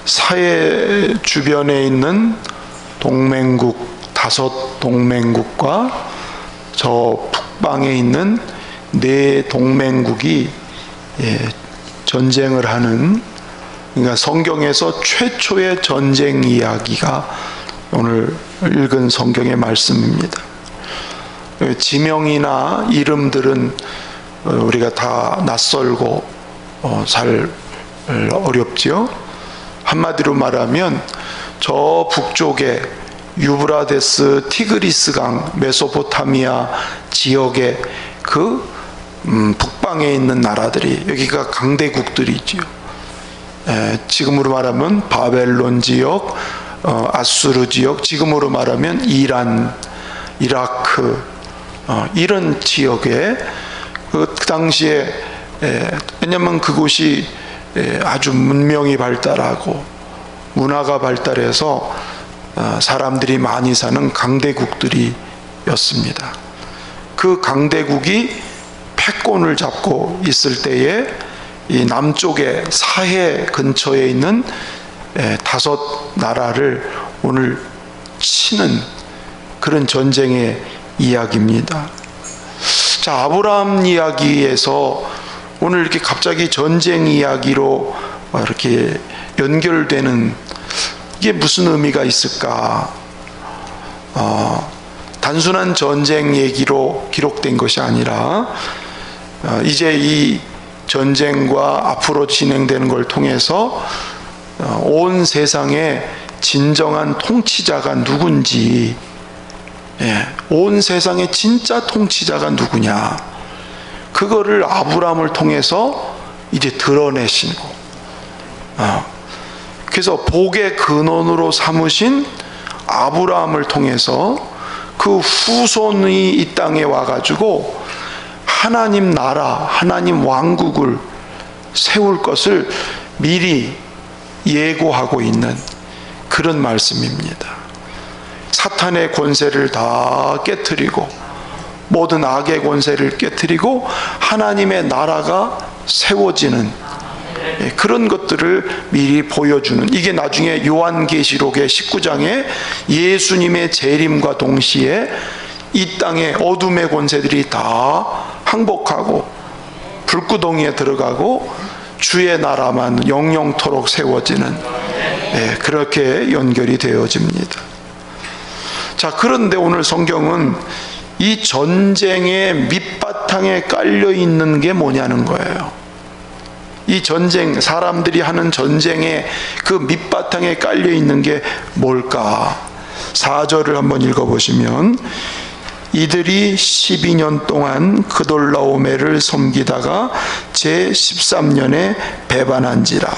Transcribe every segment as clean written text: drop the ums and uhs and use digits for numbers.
사해 주변에 있는 동맹국, 5동맹국과 저 북방에 있는 4동맹국이 전쟁을 하는, 그러니까 성경에서 최초의 전쟁 이야기가 오늘 읽은 성경의 말씀입니다. 지명이나 이름들은 우리가 다 낯설고 잘 어렵지요. 한마디로 말하면 저 북쪽에 유브라데스 티그리스강 메소포타미아 지역의 그 북방에 있는 나라들이, 여기가 강대국들이지요. 지금으로 말하면 바벨론 지역, 아수르 지역, 지금으로 말하면 이란, 이라크, 이런 지역에 그 당시에, 왜냐하면 그곳이 아주 문명이 발달하고 문화가 발달해서 사람들이 많이 사는 강대국들이었습니다. 그 강대국이 패권을 잡고 있을 때에 이 남쪽의 사해 근처에 있는 5나라를 오늘 치는 그런 전쟁의 이야기입니다. 자, 아브라함 이야기에서 오늘 이렇게 갑자기 전쟁 이야기로 이렇게 연결되는, 이게 무슨 의미가 있을까? 단순한 전쟁 얘기로 기록된 것이 아니라 이제 이 전쟁과 앞으로 진행되는 걸 통해서 온 세상의 진정한 통치자가 누군지, 온 세상의 진짜 통치자가 누구냐, 그거를 아브라함을 통해서 이제 드러내시고, 그래서 복의 근원으로 삼으신 아브라함을 통해서 그 후손이 이 땅에 와가지고 하나님 나라, 하나님 왕국을 세울 것을 미리 예고하고 있는 그런 말씀입니다. 사탄의 권세를 다 깨트리고 모든 악의 권세를 깨트리고 하나님의 나라가 세워지는 그런 것들을 미리 보여주는, 이게 나중에 요한계시록의 19장에 예수님의 재림과 동시에 이 땅의 어둠의 권세들이 다 항복하고 불구덩이에 들어가고 주의 나라만 영영토록 세워지는, 그렇게 연결이 되어집니다. 자, 그런데 오늘 성경은 이 전쟁의 밑바탕에 깔려 있는 게 뭐냐는 거예요. 이 전쟁, 사람들이 하는 전쟁의 그 밑바탕에 깔려 있는 게 뭘까? 4절을 한번 읽어보시면, 이들이 12년 동안 그돌라오멜을 섬기다가 제13년에 배반한지라.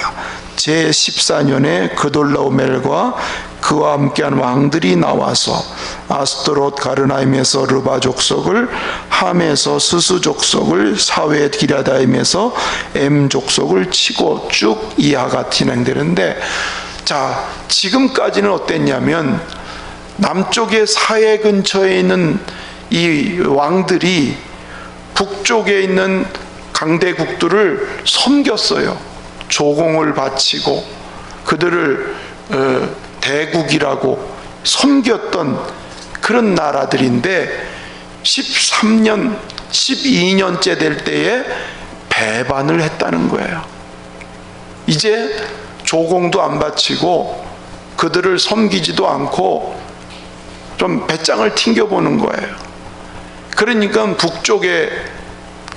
제14년에 그돌라오멜과 그와 함께한 왕들이 나와서 아스토롯 가르나임에서 르바 족속을, 함에서 스스 족속을, 사웨 기랴다임에서 엠 족속을 치고 쭉 이하가 진행되는데, 자, 지금까지는 어땠냐면 남쪽의 사해 근처에 있는 이 왕들이 북쪽에 있는 강대국들을 섬겼어요. 조공을 바치고 그들을 대국이라고 섬겼던 그런 나라들인데 13년, 12년째 될 때에 배반을 했다는 거예요. 이제 조공도 안 바치고 그들을 섬기지도 않고 좀 배짱을 튕겨보는 거예요. 그러니까 북쪽의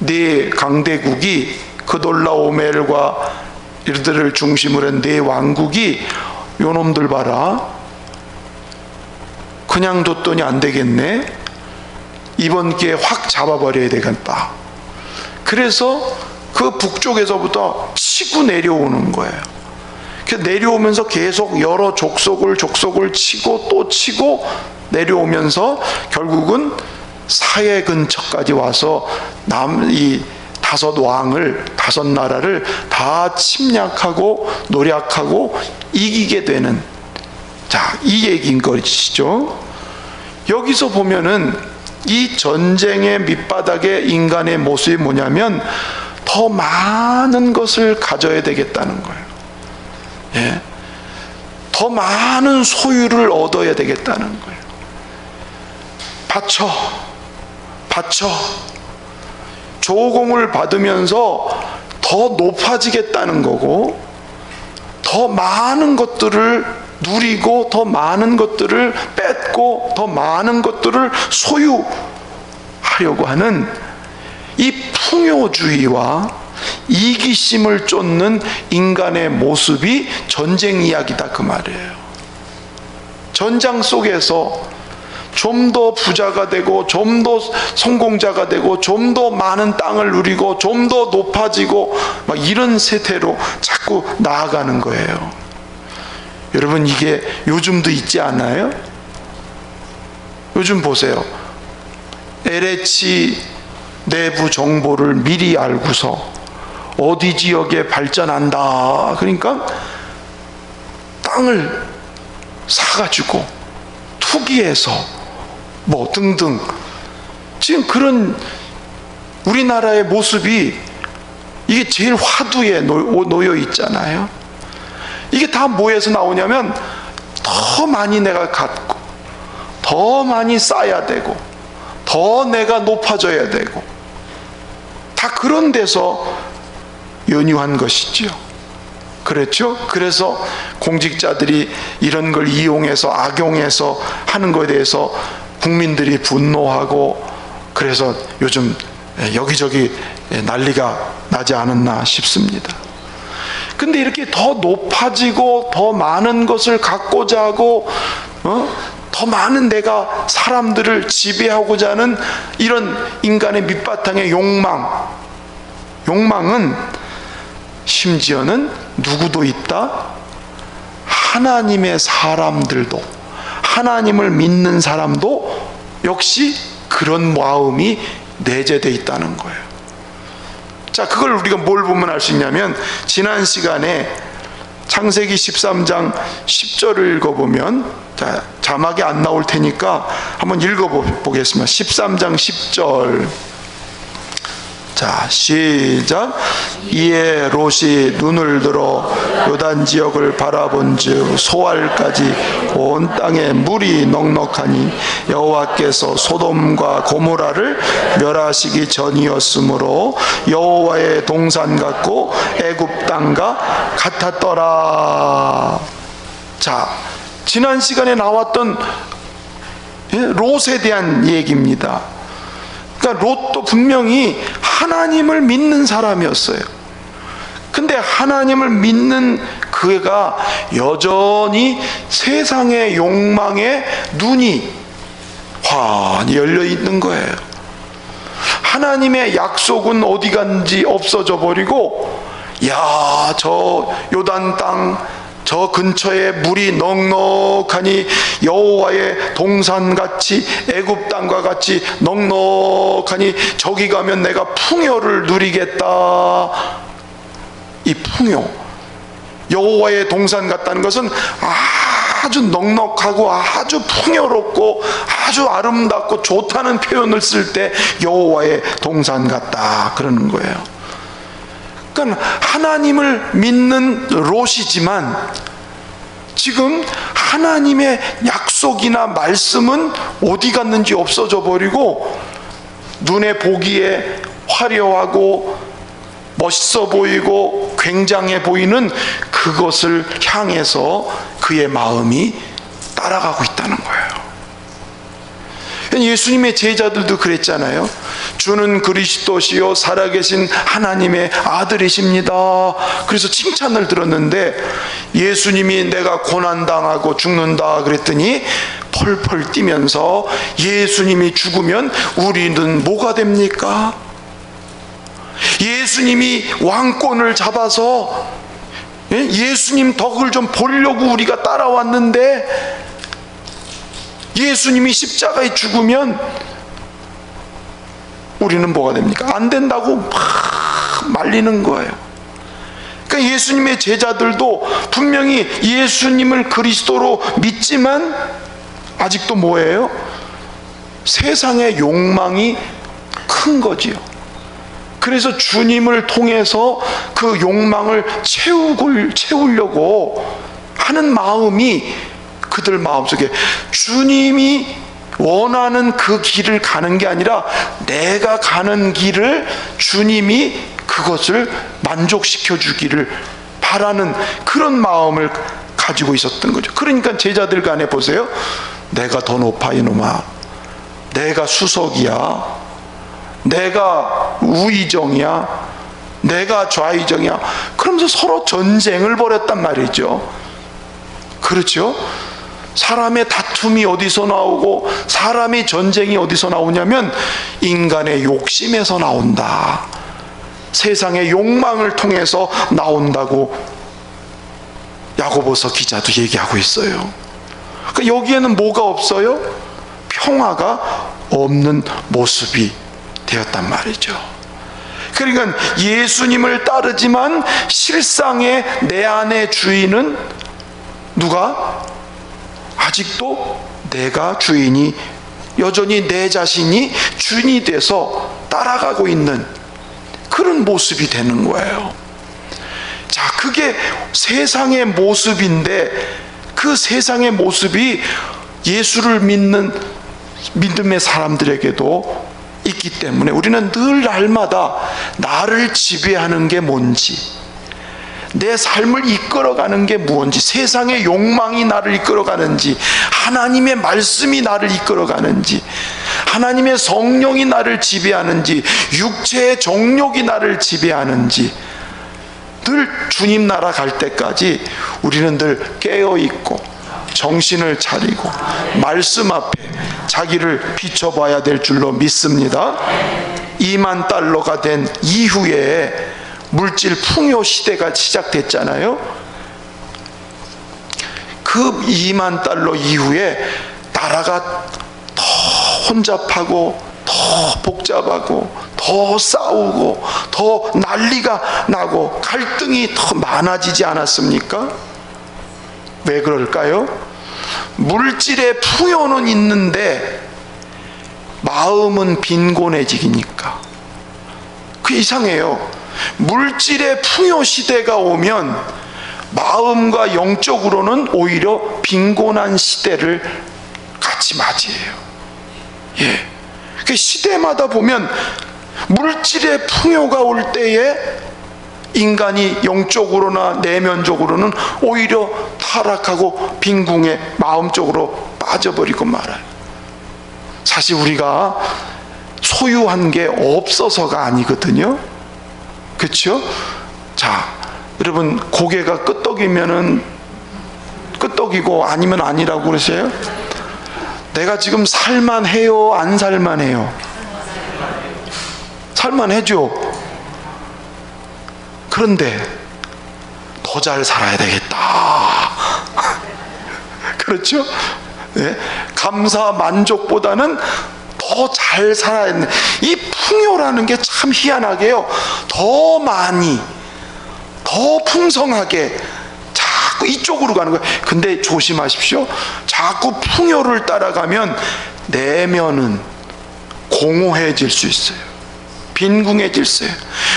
4 강대국이 그돌라오멜과 이들을 중심으로 한 4 왕국이, 요놈들 봐라, 그냥 뒀더니 안 되겠네, 이번 기회에 확 잡아버려야 되겠다. 그래서 그 북쪽에서부터 치고 내려오는 거예요. 그래서 내려오면서 계속 여러 족속을 치고 또 치고 내려오면서 결국은 사해 근처까지 와서 이 5 왕을, 5 나라를 다 침략하고 노략하고 이기게 되는, 자, 이 얘기인 것이죠. 여기서 보면은 이 전쟁의 밑바닥에 인간의 모습이 뭐냐면 더 많은 것을 가져야 되겠다는 거예요. 더 많은 소유를 얻어야 되겠다는 거예요. 바쳐 조공을 받으면서 더 높아지겠다는 거고, 더 많은 것들을 누리고 더 많은 것들을 뺏고 더 많은 것들을 소유하려고 하는 이 풍요주의와 이기심을 쫓는 인간의 모습이 전쟁 이야기다, 그 말이에요. 전장 속에서 좀 더 부자가 되고 좀 더 성공자가 되고 좀 더 많은 땅을 누리고 좀 더 높아지고 막 이런 세태로 자꾸 나아가는 거예요. 여러분, 이게 요즘도 있지 않아요? 요즘 보세요. LH 내부 정보를 미리 알고서 어디 지역에 발전한다 그러니까 땅을 사가지고 투기해서 뭐 등등, 지금 그런 우리나라의 모습이 이게 제일 화두에 놓여 있잖아요. 이게 다 뭐에서 나오냐면 더 많이 내가 갖고 더 많이 쌓아야 되고 더 내가 높아져야 되고, 다 그런 데서 연유한 것이지요. 그렇죠? 그래서 공직자들이 이런 걸 이용해서 악용해서 하는 것에 대해서 국민들이 분노하고, 그래서 요즘 여기저기 난리가 나지 않았나 싶습니다. 근데 이렇게 더 높아지고 더 많은 것을 갖고자 하고 더 많은 내가 사람들을 지배하고자 하는 이런 인간의 밑바탕의 욕망은 심지어는 누구도 있다? 하나님의 사람들도, 하나님을 믿는 사람도 역시 그런 마음이 내재되어 있다는 거예요. 자, 그걸 우리가 뭘 보면 알 수 있냐면, 지난 시간에 창세기 13장 10절을 읽어보면, 자, 자막이 안 나올 테니까 한번 읽어보겠습니다. 13장 10절. 자, 시작. 이에 롯이 눈을 들어 요단 지역을 바라본즉 소알까지 온 땅에 물이 넉넉하니 여호와께서 소돔과 고모라를 멸하시기 전이었으므로 여호와의 동산 같고 애굽 땅과 같았더라. 자, 지난 시간에 나왔던 롯에 대한 얘기입니다. 그러니까 롯도 분명히 하나님을 믿는 사람이었어요. 근데 하나님을 믿는 그가 여전히 세상의 욕망에 눈이 환히 열려 있는 거예요. 하나님의 약속은 어디 간지 없어져 버리고, 야, 저 요단 땅 저 근처에 물이 넉넉하니 여호와의 동산같이 애굽 땅과 같이 넉넉하니 저기 가면 내가 풍요를 누리겠다. 이 풍요, 여호와의 동산 같다는 것은 아주 넉넉하고 아주 풍요롭고 아주 아름답고 좋다는 표현을 쓸 때 여호와의 동산 같다 그러는 거예요. 그러니까 하나님을 믿는 롯이지만 지금 하나님의 약속이나 말씀은 어디 갔는지 없어져 버리고, 눈에 보기에 화려하고 멋있어 보이고 굉장해 보이는 그것을 향해서 그의 마음이 따라가고 있다는 거예요. 예수님의 제자들도 그랬잖아요. 주는 그리스도시요 살아계신 하나님의 아들이십니다. 그래서 칭찬을 들었는데, 예수님이 내가 고난당하고 죽는다 그랬더니 펄펄 뛰면서 예수님이 죽으면 우리는 뭐가 됩니까? 예수님이 왕권을 잡아서 예수님 덕을 좀 보려고 우리가 따라왔는데, 예수님이 십자가에 죽으면 우리는 뭐가 됩니까? 안 된다고 막 말리는 거예요. 그러니까 예수님의 제자들도 분명히 예수님을 그리스도로 믿지만 아직도 뭐예요? 세상의 욕망이 큰 거지요. 그래서 주님을 통해서 그 욕망을 채우려고 하는 마음이 그들 마음속에, 주님이 원하는 그 길을 가는 게 아니라 내가 가는 길을 주님이 그것을 만족시켜 주기를 바라는 그런 마음을 가지고 있었던 거죠. 그러니까 제자들 간에 보세요. 내가 더 높아 이놈아, 내가 수석이야, 내가 우의정이야, 내가 좌의정이야, 그러면서 서로 전쟁을 벌였단 말이죠. 그렇죠? 사람의 다툼이 어디서 나오고 사람의 전쟁이 어디서 나오냐면 인간의 욕심에서 나온다, 세상의 욕망을 통해서 나온다고 야고보서 기자도 얘기하고 있어요. 그러니까 여기에는 뭐가 없어요? 평화가 없는 모습이 되었단 말이죠. 그러니까 예수님을 따르지만 실상의 내 안의 주인은 누가? 아직도 내가 주인이, 여전히 내 자신이 주인이 돼서 따라가고 있는 그런 모습이 되는 거예요. 자, 그게 세상의 모습인데, 그 세상의 모습이 예수를 믿는 믿음의 사람들에게도 있기 때문에 우리는 늘 날마다 나를 지배하는 게 뭔지, 내 삶을 이끌어가는 게 무엇인지, 세상의 욕망이 나를 이끌어가는지, 하나님의 말씀이 나를 이끌어가는지, 하나님의 성령이 나를 지배하는지, 육체의 정욕이 나를 지배하는지, 늘 주님 나라 갈 때까지 우리는 늘 깨어있고 정신을 차리고 말씀 앞에 자기를 비춰봐야 될 줄로 믿습니다. 2만 달러가 된 이후에 물질 풍요 시대가 시작됐잖아요. 그 2만 달러 이후에 나라가 더 혼잡하고 더 복잡하고 더 싸우고 더 난리가 나고 갈등이 더 많아지지 않았습니까? 왜 그럴까요? 물질의 풍요는 있는데 마음은 빈곤해지니까. 그 이상해요. 물질의 풍요 시대가 오면 마음과 영적으로는 오히려 빈곤한 시대를 같이 맞이해요. 예. 그 시대마다 보면 물질의 풍요가 올 때에 인간이 영적으로나 내면적으로는 오히려 타락하고 빈궁에 마음적으로 빠져버리고 말아요. 사실 우리가 소유한 게 없어서가 아니거든요. 그렇죠? 자, 여러분, 고개가 끄떡이면은 끄떡이고 아니면 아니라고 그러세요? 내가 지금 살만해요, 안 살만해요? 살만해죠. 그런데 더 잘 살아야 되겠다. 그렇죠? 네? 감사 만족보다는 더 잘 살아야 되는, 이 풍요라는 게 참 희한하게요, 더 많이, 더 풍성하게 자꾸 이쪽으로 가는 거예요. 근데 조심하십시오. 자꾸 풍요를 따라가면 내면은 공허해질 수 있어요. 빈궁해질 수 있어요.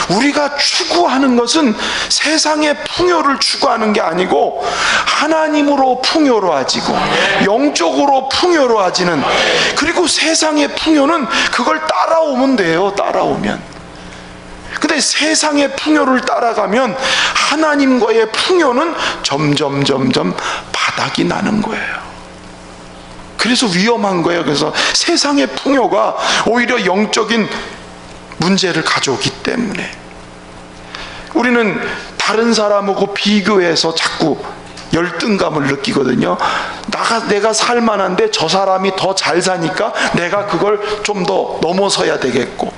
우리가 추구하는 것은 세상의 풍요를 추구하는 게 아니고 하나님으로 풍요로워지고 영적으로 풍요로워지는, 그리고 세상의 풍요는 그걸 따라오면 돼요. 따라오면. 근데 세상의 풍요를 따라가면 하나님과의 풍요는 점점 바닥이 나는 거예요. 그래서 위험한 거예요. 그래서 세상의 풍요가 오히려 영적인 문제를 가져오기 때문에 우리는 다른 사람하고 비교해서 자꾸 열등감을 느끼거든요. 내가 살만한데 저 사람이 더 잘 사니까 내가 그걸 좀 더 넘어서야 되겠고,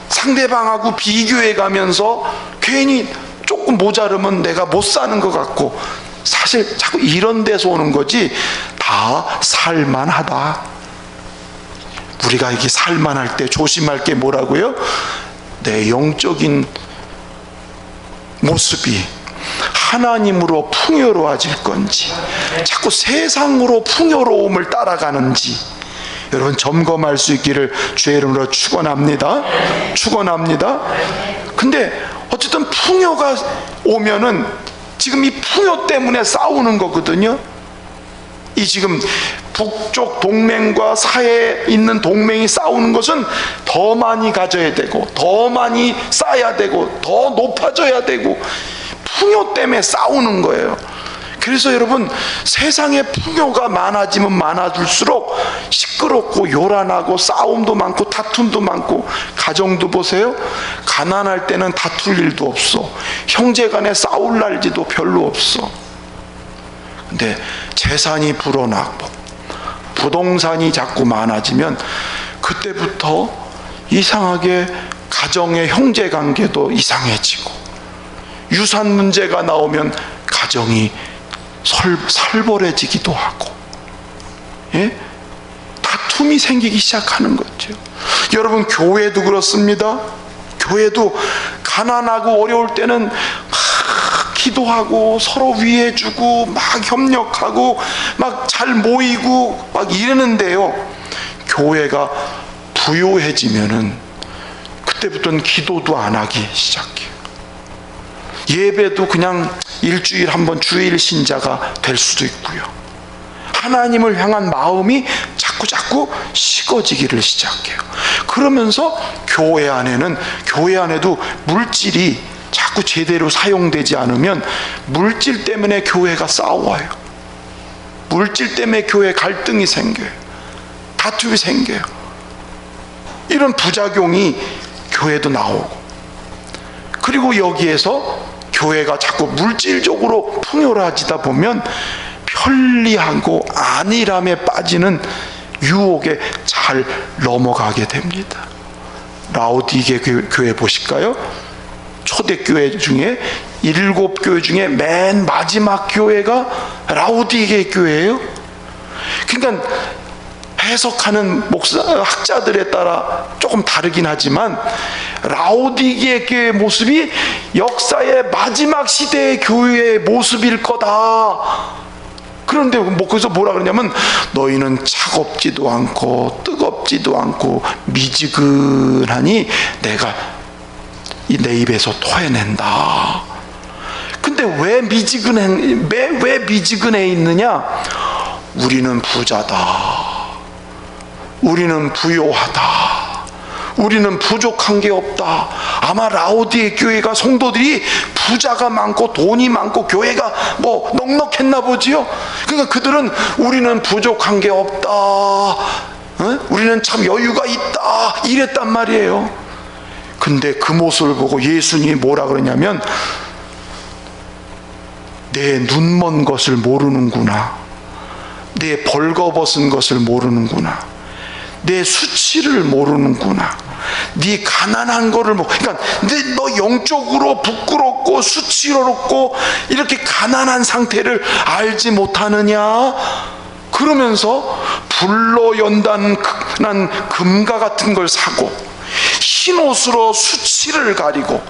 상대방하고 비교해 가면서 괜히 조금 모자르면 내가 못 사는 것 같고, 사실 자꾸 이런 데서 오는 거지. 다 살만하다. 우리가 이게 살만할 때 조심할 게 뭐라고요? 내 영적인 모습이 하나님으로 풍요로워질 건지, 자꾸 세상으로 풍요로움을 따라가는지. 여러분 점검할 수 있기를 주의 이름으로 축원합니다. 축원합니다. 근데 어쨌든 풍요가 오면은 지금 이 풍요 때문에 싸우는 거거든요. 이 지금 북쪽 동맹과 사해에 있는 동맹이 싸우는 것은 더 많이 가져야 되고 더 많이 쌓아야 되고 더 높아져야 되고 풍요 때문에 싸우는 거예요. 그래서 여러분, 세상에 풍요가 많아지면 많아질수록 시끄럽고 요란하고 싸움도 많고 다툼도 많고, 가정도 보세요. 가난할 때는 다툴 일도 없어. 형제간에 싸울 날지도 별로 없어. 근데 재산이 불어나고 부동산이 자꾸 많아지면 그때부터 이상하게 가정의 형제관계도 이상해지고, 유산 문제가 나오면 가정이 살벌해지기도 하고, 예? 다툼이 생기기 시작하는 거죠. 여러분, 교회도 그렇습니다. 교회도 가난하고 어려울 때는 막 기도하고 서로 위해주고 막 협력하고 막 잘 모이고 막 이러는데요, 교회가 부요해지면은 그때부터는 기도도 안 하기 시작해요. 예배도 그냥 일주일에 한 번 주일 신자가 될 수도 있고요. 하나님을 향한 마음이 자꾸 식어지기를 시작해요. 그러면서 교회 안에도 물질이 자꾸 제대로 사용되지 않으면 물질 때문에 교회가 싸워요. 물질 때문에 교회 갈등이 생겨요. 다툼이 생겨요. 이런 부작용이 교회도 나오고, 그리고 여기에서 교회가 자꾸 물질적으로 풍요로워지다 보면 편리하고 안일함에 빠지는 유혹에 잘 넘어가게 됩니다. 라오디게 교회 보실까요? 초대교회 중에 7교회 중에 맨 마지막 교회가 라오디게 교회예요. 그러니까 해석하는 학자들에 따라 조금 다르긴 하지만, 라오디게 교회의 모습이 역사의 마지막 시대의 교회의 모습일 거다. 그런데 거기서 뭐라 그러냐면, 너희는 차갑지도 않고 뜨겁지도 않고 미지근하니 내가 내 입에서 토해낸다. 근데 왜 미지근해 있느냐? 우리는 부자다. 우리는 부요하다. 우리는 부족한 게 없다. 아마 라오디게 교회가 성도들이 부자가 많고 돈이 많고 교회가 뭐 넉넉했나 보지요. 그러니까 그들은 우리는 부족한 게 없다, 우리는 참 여유가 있다, 이랬단 말이에요. 근데 그 모습을 보고 예수님이 뭐라 그러냐면, 내 눈먼 것을 모르는구나, 내 벌거벗은 것을 모르는구나, 내 수치를 모르는구나, 네 가난한 거를 그러니까 너 영적으로 부끄럽고 수치스럽고 이렇게 가난한 상태를 알지 못하느냐? 그러면서 불로 연단 금가 같은 걸 사고 흰옷으로 수치를 가리고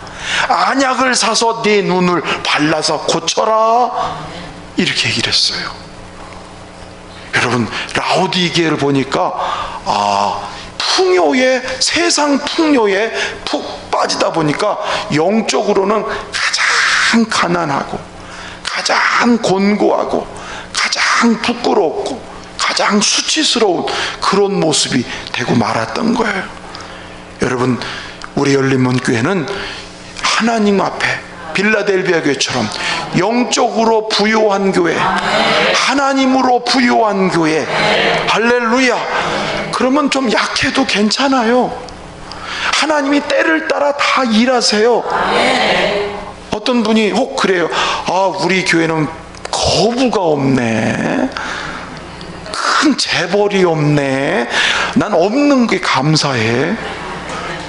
안약을 사서 네 눈을 발라서 고쳐라, 이렇게 얘기를 했어요. 여러분, 라오디게를 보니까 세상 풍요에 푹 빠지다 보니까 영적으로는 가장 가난하고 가장 곤고하고 가장 부끄럽고 가장 수치스러운 그런 모습이 되고 말았던 거예요. 여러분, 우리 열린문교회는 하나님 앞에 빌라델비아 교회처럼 영적으로 부요한 교회, 하나님으로 부요한 교회, 할렐루야. 그러면 좀 약해도 괜찮아요. 하나님이 때를 따라 다 일하세요. 어떤 분이 혹 그래요. 우리 교회는 거부가 없네, 큰 재벌이 없네. 난 없는 게 감사해.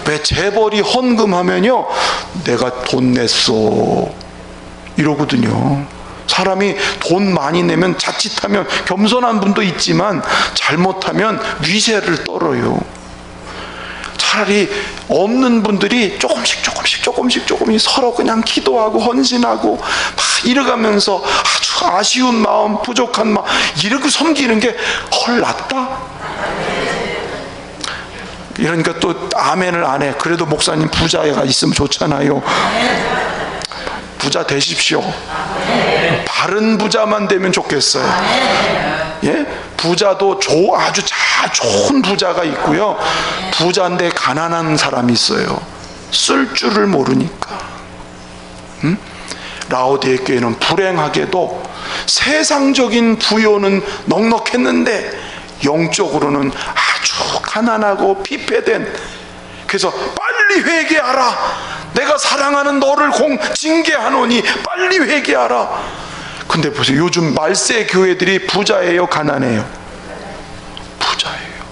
왜? 재벌이 헌금하면요, 내가 돈 냈어 이러거든요. 사람이 돈 많이 내면 자칫하면, 겸손한 분도 있지만 잘못하면 위세를 떨어요. 차라리 없는 분들이 조금씩 서로 그냥 기도하고 헌신하고 막 이래가면서 아주 아쉬운 마음, 부족한 마음 이렇게 섬기는 게 헐 낫다. 이러니까 또 아멘을 안 해. 그래도 목사님 부자가 있으면 좋잖아요. 부자 되십시오. 바른 부자만 되면 좋겠어요. 예? 부자도 아주 좋은 부자가 있고요, 부자인데 가난한 사람이 있어요. 쓸 줄을 모르니까. 라오디에 교회는 불행하게도 세상적인 부요는 넉넉했는데 영적으로는 아주 가난하고 피폐된, 그래서 빨리 회개하라, 내가 사랑하는 너를 징계하노니 빨리 회개하라. 근데 보세요, 요즘 말세 교회들이 부자예요, 가난해요? 부자예요.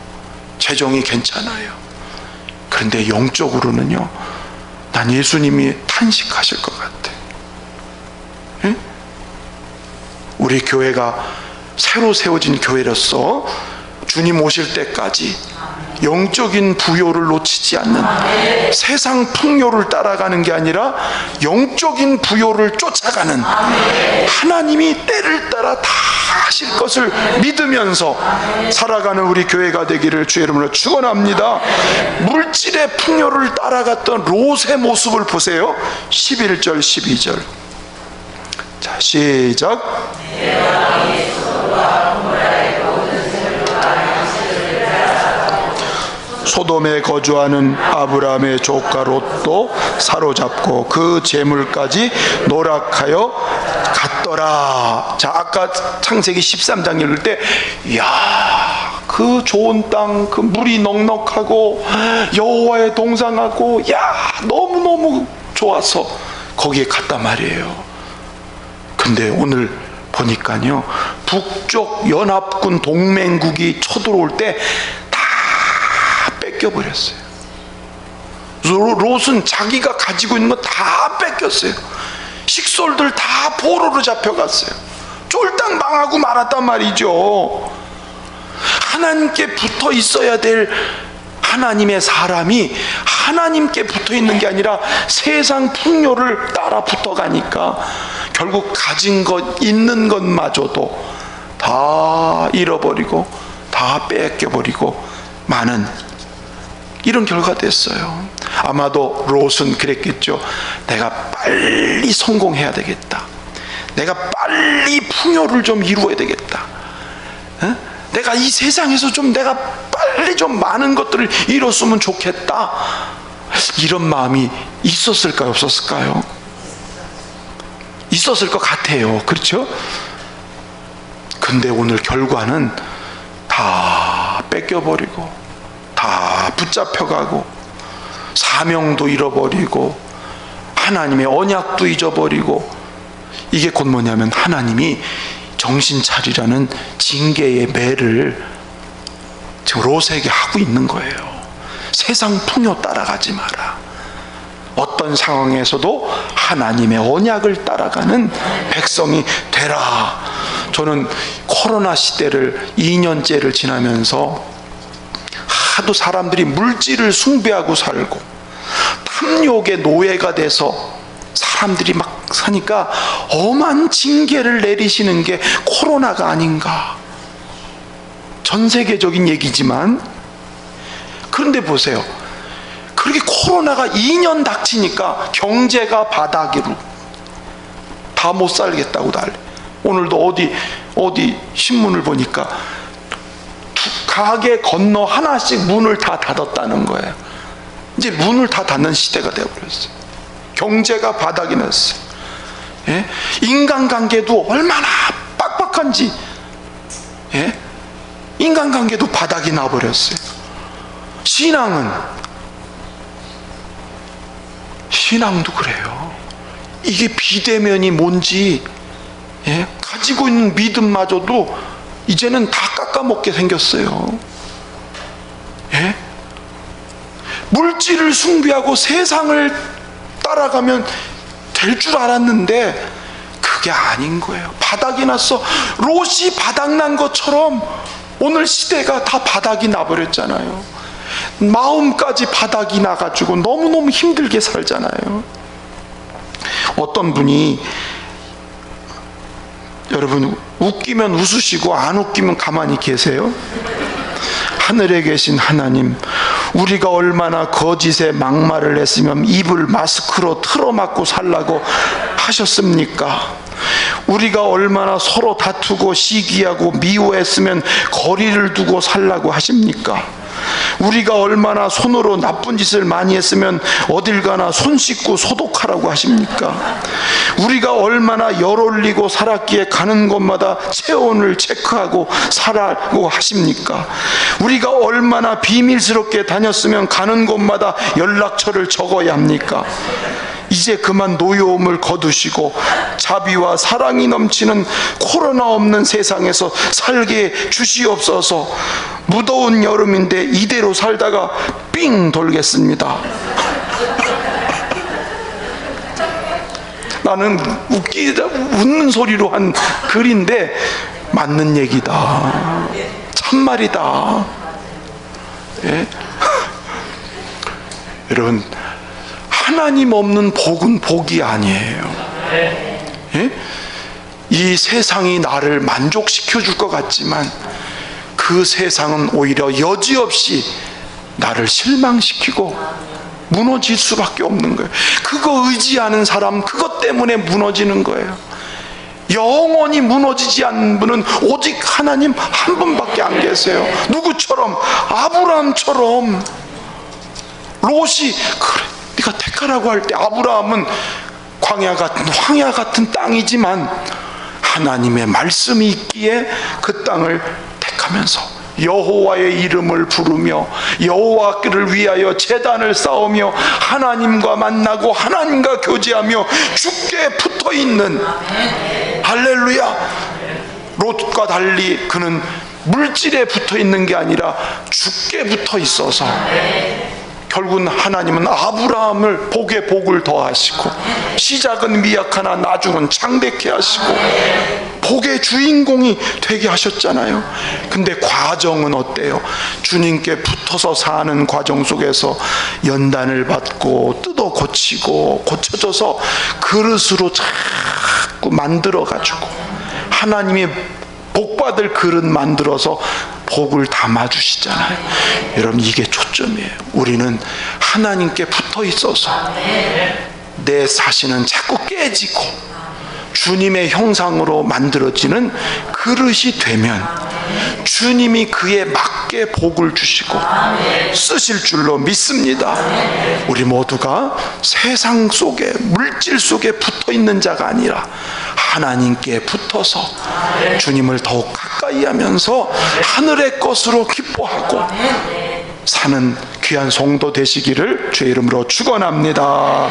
재정이 괜찮아요. 그런데 영적으로는요, 난 예수님이 탄식하실 것 같아. 예? 우리 교회가 새로 세워진 교회로서 주님 오실 때까지 영적인 부요를 놓치지 않는, 세상 풍요를 따라가는 게 아니라 영적인 부요를 쫓아가는, 하나님이 때를 따라 다 하실 것을 믿으면서 살아가는 우리 교회가 되기를 주의 이름으로 축원합니다. 물질의 풍요를 따라갔던 롯의 모습을 보세요. 11절 12절. 자, 시작. 소돔에 거주하는 아브라함의 조카 롯도 사로잡고 그 재물까지 노락하여 갔더라. 자, 아까 창세기 13장 읽을 때, 이야, 그 좋은 땅, 그 물이 넉넉하고 여호와의 동상하고, 야, 너무너무 좋아서 거기에 갔단 말이에요. 근데 오늘 보니까요, 북쪽 연합군 동맹국이 쳐들어올 때 뺏겨버렸어요. 롯은 자기가 가지고 있는 거 다 뺏겼어요. 식솔들 다 포로로 잡혀갔어요. 쫄딱 망하고 말았단 말이죠. 하나님께 붙어 있어야 될 하나님의 사람이 하나님께 붙어 있는 게 아니라 세상 풍요를 따라 붙어가니까 결국 가진 것, 있는 것마저도 다 잃어버리고 다 뺏겨버리고 많은 이런 결과가 됐어요. 아마도 롯은 그랬겠죠. 내가 빨리 성공해야 되겠다. 내가 빨리 풍요를 좀 이루어야 되겠다. 내가 이 세상에서 내가 빨리 좀 많은 것들을 이뤘으면 좋겠다. 이런 마음이 있었을까요, 없었을까요? 있었을 것 같아요. 그렇죠? 근데 오늘 결과는 다 뺏겨버리고 다 붙잡혀가고 사명도 잃어버리고 하나님의 언약도 잊어버리고, 이게 곧 뭐냐면 하나님이 정신 차리라는 징계의 매를 지금 롯에게 하고 있는 거예요. 세상 풍요 따라가지 마라. 어떤 상황에서도 하나님의 언약을 따라가는 백성이 되라. 저는 코로나 시대를 2년째를 지나면서 하도 사람들이 물질을 숭배하고 살고 탐욕의 노예가 돼서 사람들이 막 사니까 엄한 징계를 내리시는 게 코로나가 아닌가. 전 세계적인 얘기지만, 그런데 보세요, 그렇게 코로나가 2년 닥치니까 경제가 바닥으로 다 못 살겠다고 난리. 오늘도 어디 신문을 보니까 가게 건너 하나씩 문을 다 닫았다는 거예요. 이제 문을 다 닫는 시대가 되어버렸어요. 경제가 바닥이 났어요. 예? 인간관계도 얼마나 빡빡한지, 예? 인간관계도 바닥이 나버렸어요. 신앙도 그래요. 이게 비대면이 뭔지, 예? 가지고 있는 믿음마저도 이제는 다 깎아먹게 생겼어요. 예? 물질을 숭배하고 세상을 따라가면 될 줄 알았는데 그게 아닌 거예요. 바닥이 났어. 롯이 바닥난 것처럼 오늘 시대가 다 바닥이 나버렸잖아요. 마음까지 바닥이 나가지고 너무너무 힘들게 살잖아요. 어떤 분이, 여러분, 웃기면 웃으시고 안 웃기면 가만히 계세요. 하늘에 계신 하나님, 우리가 얼마나 거짓에 막말을 했으면 입을 마스크로 틀어막고 살라고 하셨습니까? 우리가 얼마나 서로 다투고 시기하고 미워했으면 거리를 두고 살라고 하십니까? 우리가 얼마나 손으로 나쁜 짓을 많이 했으면 어딜 가나 손 씻고 소독하라고 하십니까? 우리가 얼마나 열 올리고 살았기에 가는 곳마다 체온을 체크하고 살라고 하십니까? 우리가 얼마나 비밀스럽게 다녔으면 가는 곳마다 연락처를 적어야 합니까? 이제 그만 노여움을 거두시고 자비와 사랑이 넘치는 코로나 없는 세상에서 살게 주시옵소서. 무더운 여름인데 이대로 살다가 삥 돌겠습니다. 나는 웃는 소리로 한 글인데 맞는 얘기다. 참말이다. 예? 여러분, 하나님 없는 복은 복이 아니에요. 예? 이 세상이 나를 만족시켜 줄 것 같지만 그 세상은 오히려 여지없이 나를 실망시키고 무너질 수밖에 없는 거예요. 그거 의지하는 사람, 그것 때문에 무너지는 거예요. 영원히 무너지지 않는 분은 오직 하나님 한 분밖에 안 계세요. 누구처럼? 아브라함처럼. 롯이 그래, 네가 택하라고 할 때 아브라함은 황야 같은 땅이지만 하나님의 말씀이 있기에 그 땅을 택하면서 여호와의 이름을 부르며 여호와를 위하여 제단을 쌓으며 하나님과 만나고 하나님과 교제하며 주께 붙어있는, 할렐루야. 롯과 달리 그는 물질에 붙어있는 게 아니라 주께 붙어있어서 결국은 하나님은 아브라함을 복에 복을 더하시고 시작은 미약하나 나중은 창대케 하시고 복의 주인공이 되게 하셨잖아요. 근데 과정은 어때요? 주님께 붙어서 사는 과정 속에서 연단을 받고 뜯어 고치고 고쳐져서 그릇으로 자꾸 만들어가지고 하나님이 복받을 그릇 만들어서 복을 담아주시잖아요. 여러분, 이게 초점이에요. 우리는 하나님께 붙어 있어서 내 자신은 자꾸 깨지고 주님의 형상으로 만들어지는 그릇이 되면 주님이 그에 맞게 복을 주시고 쓰실 줄로 믿습니다. 우리 모두가 세상 속에, 물질 속에 붙어 있는 자가 아니라 하나님께 붙어서 주님을 더욱 가까이 하면서 하늘의 것으로 기뻐하고 사는 귀한 성도 되시기를 주의 이름으로 축원합니다.